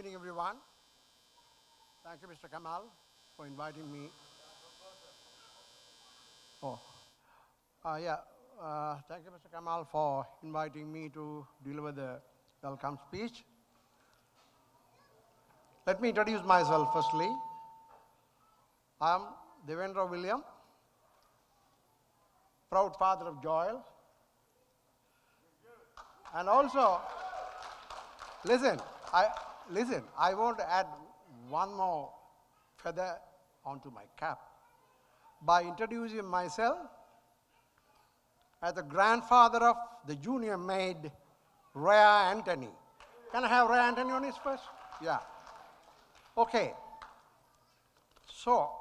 evening, everyone. Thank you, Mr. Kamal, for inviting me. Oh, yeah. Thank you, Mr. Kamal, for inviting me to deliver the welcome speech. Let me introduce myself firstly. I am Devendra William, proud father of Joel. And also, listen, I want to add one more feather onto my cap by introducing myself as the grandfather of the junior maid, Rhea Anthony. Can I have Rhea Anthony on his first? Yeah. Okay. So,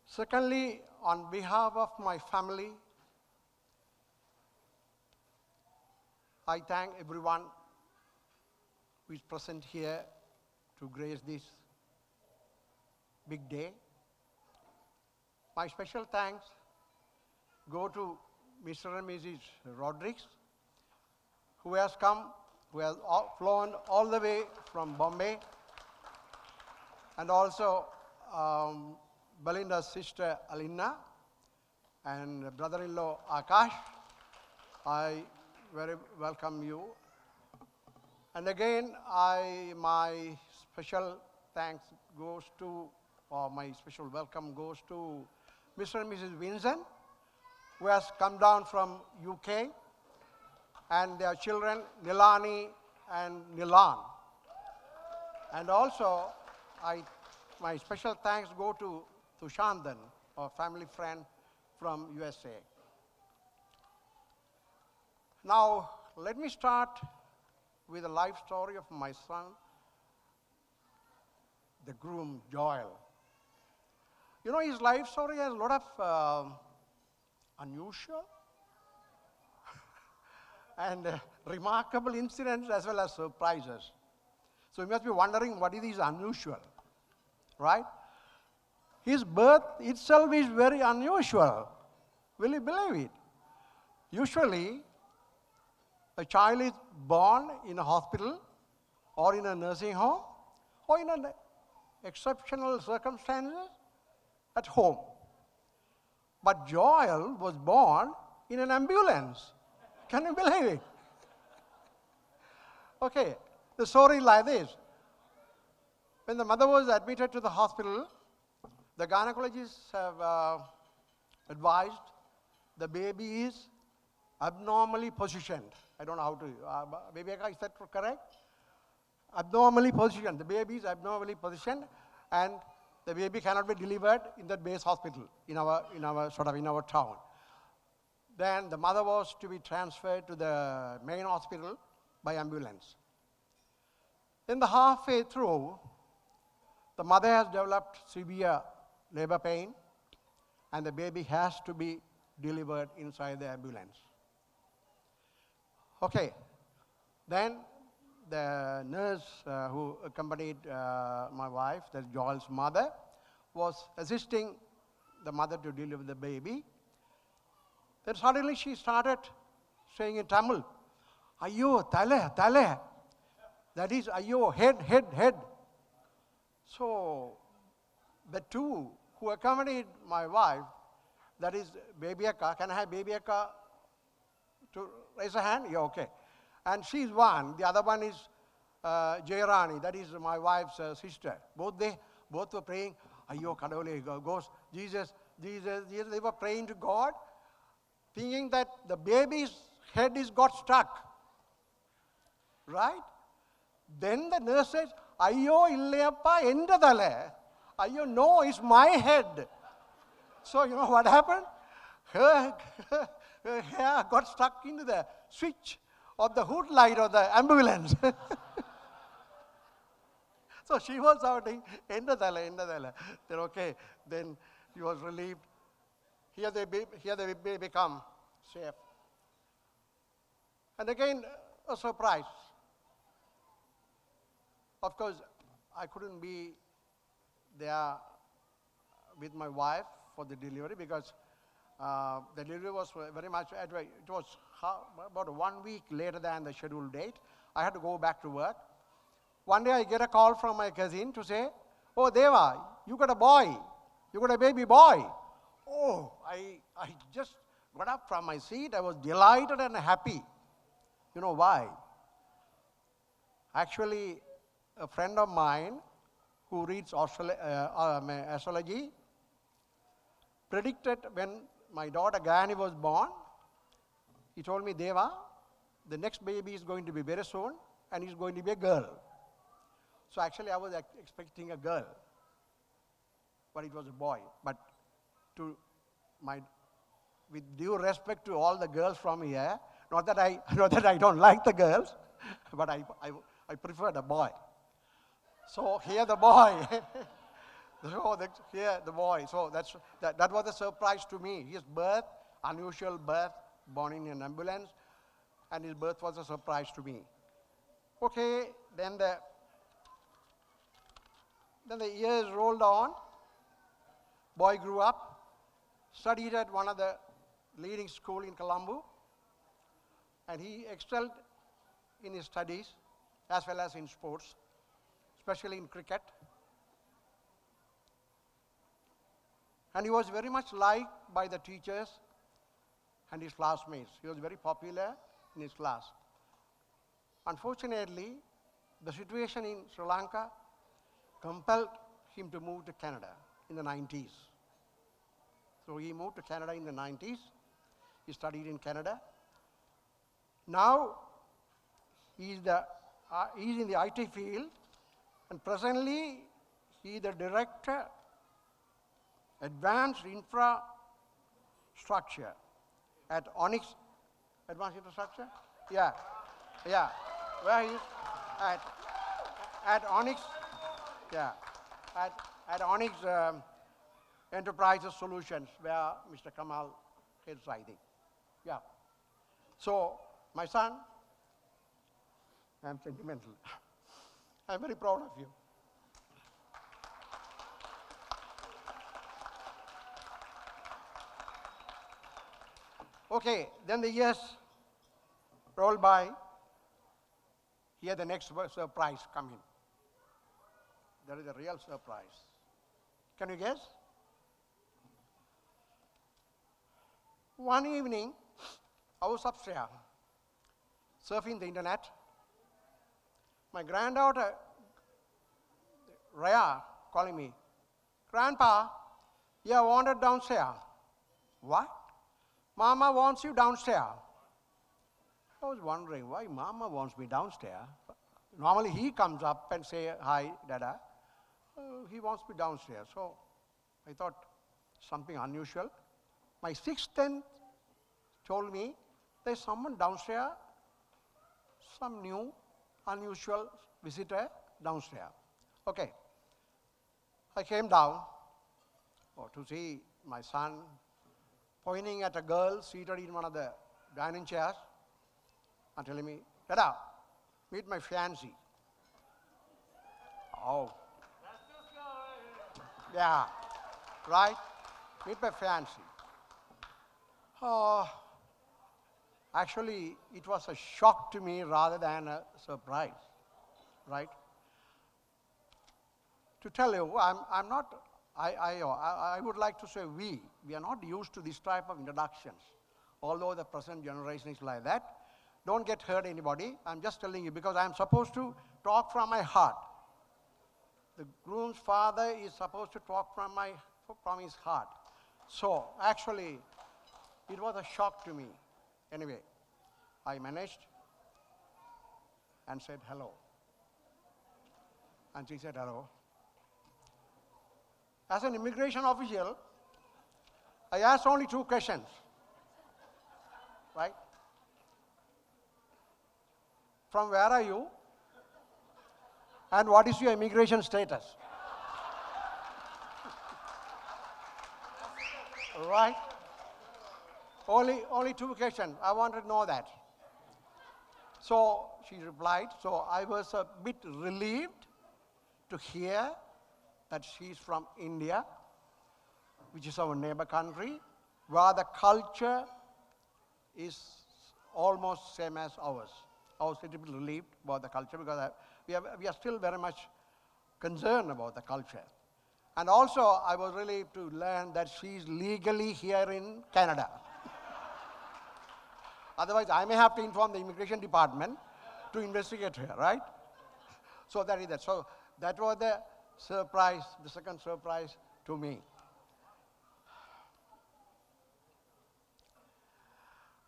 secondly, on behalf of my family, I thank everyone who is present here to grace this big day. My special thanks go to Mr. and Mrs. Rodriguez, who has flown all the way from Bombay, and also Belinda's sister Alina and brother-in-law Akash. I very welcome you. And again, my special thanks goes to, or my special welcome goes to Mr. and Mrs. Vincent, who has come down from UK, and their children, Nilani and Nilan. And also, my special thanks go to Shandan, our family friend from USA. Now, let me start with a life story of my son, the groom, Joel. You know, his life story has a lot of unusual and remarkable incidents as well as surprises. So you must be wondering what is this unusual, right? His birth itself is very unusual. Will you believe it? Usually, a child is born in a hospital or in a nursing home or in an exceptional circumstances at home. But Joel was born in an ambulance. Can you believe it? Okay, the story is like this. When the mother was admitted to the hospital, the gynecologists have advised the baby is abnormally positioned. I don't know how to, baby, is that correct? Abnormally positioned. The baby is abnormally positioned, and the baby cannot be delivered in the base hospital in our town. Then the mother was to be transferred to the main hospital by ambulance. In the halfway through, the mother has developed severe labor pain, and the baby has to be delivered inside the ambulance. Okay, then the nurse who accompanied my wife, that's Joel's mother, was assisting the mother to deliver the baby. Then suddenly she started saying in Tamil, "Ayyo, tale, tale." That is, "Ayyo, head, head, head." So the two who accompanied my wife, that is Baby Akka, can I have Baby Akka to raise a hand? Yeah, okay. And she's one. The other one is Jayrani, that is my wife's sister. Both were praying, "Ayyo, Kadavale, ghost, Jesus, Jesus, Jesus." They were praying to God, thinking that the baby's head is got stuck. Right? Then the nurse says, "Ayyo, illayappa, endadale." "Ayyo, no, it's my head." So you know what happened? Her hair got stuck into the switch of the hood light of the ambulance. So she was shouting, "Endadale, endadale." Then okay, then he was relieved. Here they become safe. And again, a surprise. Of course, I couldn't be there with my wife for the delivery because the delivery was very much, it was about 1 week later than the scheduled date. I had to go back to work. One day I get a call from my cousin to say, "Oh, Deva, you got a boy. You got a baby boy." Oh, I just got up from my seat. I was delighted and happy. You know why? Actually, a friend of mine who reads astrology predicted when my daughter Gani was born, he told me, "Deva, the next baby is going to be very soon, and it's going to be a girl." So actually, I was expecting a girl, but it was a boy. But with due respect to all the girls from here, not that I don't like the girls, but I prefer the boy. So here the boy. Here the boy. So that was a surprise to me. His birth, unusual birth, born in an ambulance, and his birth was a surprise to me. Okay, then the years rolled on. Boy grew up, studied at one of the leading schools in Colombo, and he excelled in his studies as well as in sports, especially in cricket. And he was very much liked by the teachers and his classmates. He was very popular in his class. Unfortunately, the situation in Sri Lanka compelled him to move to Canada in the 90s. So he moved to Canada in the 90s. He studied in Canada. Now he's in the IT field, and presently he is the director, advanced infrastructure at Onyx. Advanced infrastructure? Yeah. Where he is? At Onyx. Yeah. At Onyx Enterprises Solutions, where Mr. Kamal is riding. Yeah. So, my son, I'm sentimental. I'm very proud of you. Okay, then the years roll by. Here the next surprise coming. There is a real surprise. Can you guess? One evening, I was upstairs, surfing the internet. My granddaughter, Raya, calling me, "Grandpa, you are wanted downstairs." What? "Mama wants you downstairs." I was wondering why Mama wants me downstairs. Normally he comes up and say, "Hi, Dada." He wants me downstairs. So I thought something unusual. My sixth sense told me there's someone downstairs, some new, unusual visitor downstairs. Okay. I came down to see my son pointing at a girl seated in one of the dining chairs and telling me, "Dada, meet my fiancée." Oh. Yeah, right? Meet my fiancée. Oh, actually, it was a shock to me rather than a surprise, right? To tell you, I would like to say we are not used to this type of introductions. Although the present generation is like that, don't get hurt anybody. I'm just telling you because I'm supposed to talk from my heart. The groom's father is supposed to talk from his heart. So actually, it was a shock to me. Anyway, I managed and said hello. And she said hello. As an immigration official, I asked only 2 questions, right? From where are you? And what is your immigration status? Right? Only 2 questions. I wanted to know that. So she replied. So I was a bit relieved to hear that she's from India, which is our neighbor country, where the culture is almost same as ours. I was a little bit relieved about the culture because we are still very much concerned about the culture. And also, I was relieved to learn that she's legally here in Canada. Otherwise, I may have to inform the immigration department to investigate her, right? So that is that. So that was the surprise, the second surprise to me.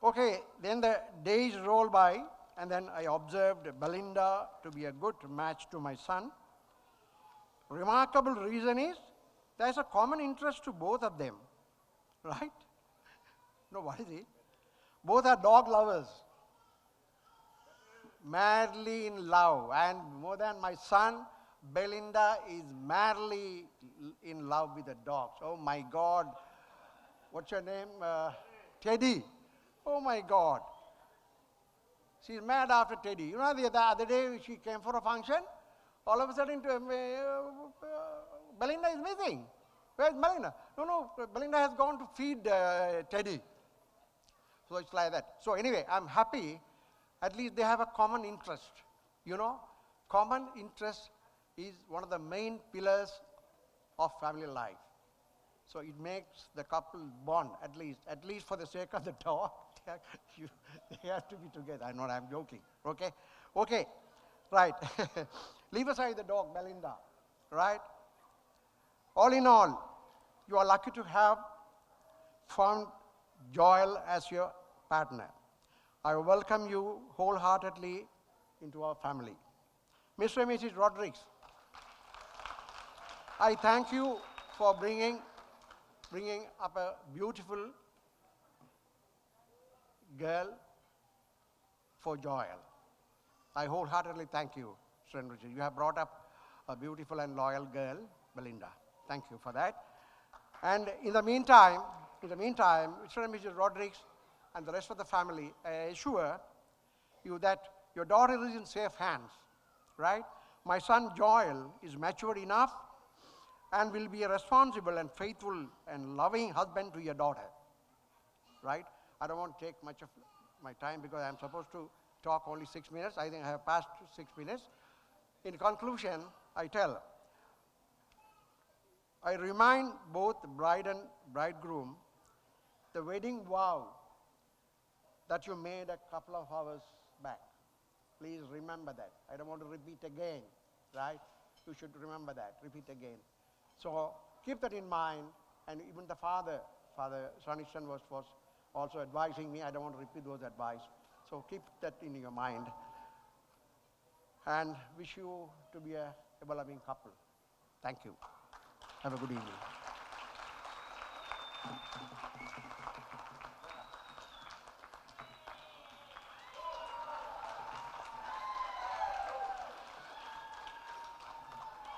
Okay, then the days roll by, and then I observed Belinda to be a good match to my son. Remarkable reason is there's a common interest to both of them, right? No, what is it? Both are dog lovers, madly in love, and more than my son, Belinda is madly in love with the dogs. Oh my God, what's your name? Teddy. Oh my God. She's mad after Teddy. You know, the other day she came for a function. All of a sudden, Belinda is missing. Where's Belinda? No, Belinda has gone to feed Teddy. So it's like that. So anyway, I'm happy. At least they have a common interest. You know, common interest is one of the main pillars of family life. So it makes the couple bond, at least for the sake of the dog. They have to be together. I know I'm joking. Okay, right. Leave aside the dog, Belinda, right? All in all, you are lucky to have found Joel as your partner. I welcome you wholeheartedly into our family. Mr. and Mrs. Rodriguez, I thank you for bringing up a beautiful girl for Joel. I wholeheartedly thank you, Mr. and Richard. You have brought up a beautiful and loyal girl, Belinda. Thank you for that. And in the meantime, Mr. and Mrs. Rodriguez and the rest of the family, I assure you that your daughter is in safe hands, right? My son Joel is mature enough and will be a responsible and faithful and loving husband to your daughter, right? I don't want to take much of my time because I'm supposed to talk only 6 minutes. I think I have passed 6 minutes. In conclusion, I remind both bride and bridegroom the wedding vow that you made a couple of hours back. Please remember that. I don't want to repeat again, right? You should remember that, repeat again. So keep that in mind, and even the Father Sanishan was also advising me. I don't want to repeat those advice. So keep that in your mind, and wish you to be a loving couple. Thank you. Have a good evening.